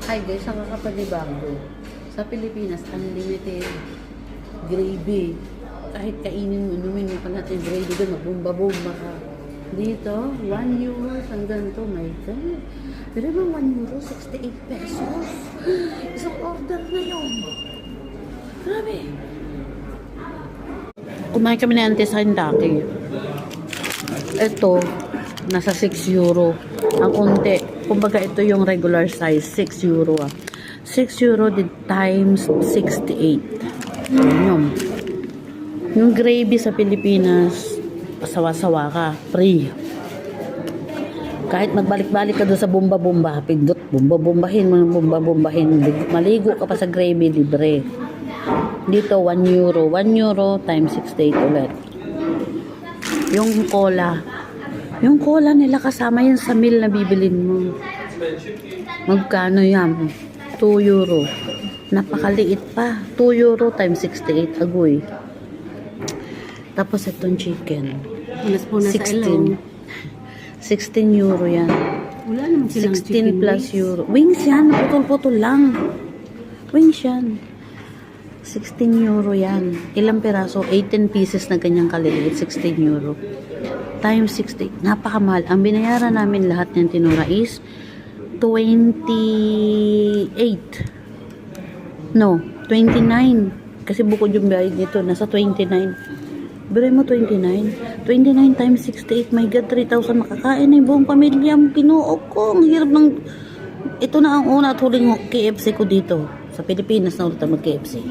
Hi guys, ang kakapanibago. Sa Pilipinas, unlimited gravy. Kahit kainin mo, inumin mo pa natin gravy doon, magbumba-bumba ka. Dito, 1 euro hanggang to, my God. Pero ba 1 euro, 68 pesos? Isang order na yun. Grabe. Kumain kami na Auntie Sandaki. Ito, nasa 6 euro. Ang unti. Kumbaga ito yung regular size, 6 euro. 6 euro times 68. Yun. Yung gravy sa Pilipinas, pasawa-sawa ka, free. Kahit magbalik-balik ka doon sa bumba-bumba, pindot, bumba-bumbahin mo, bumba-bumbahin. Maligo ka pa sa gravy, libre. Dito, 1 euro. 1 euro times 68 ulit. Yung cola. Yung cola nila kasama yan sa meal na bibilin mo. Magkano yan? 2 euro. Napakaliit pa. 2 euro times 68. Agoy. Tapos itong chicken. 16. 16 euro yan. Wala naman silang 16 plus euro. Wings yan. Putol-putol lang. Wings yan. 16 euro yan. Ilang peraso? 18 pieces na ganyang kaliliit. 16 euro. Times 60. Napakamahal. Ang binayaran namin lahat ng tinura is 28. No, 29. Kasi bukod yung bayad nito. Nasa 29. Biray mo 29. 29 times 68. My God, 3,000 makakain na yung buong pamilya mo. Kinuok ko. Ang hirap ng... Ito na ang una at huling KFC ko dito. Sa Pilipinas na ulit mag-KFC.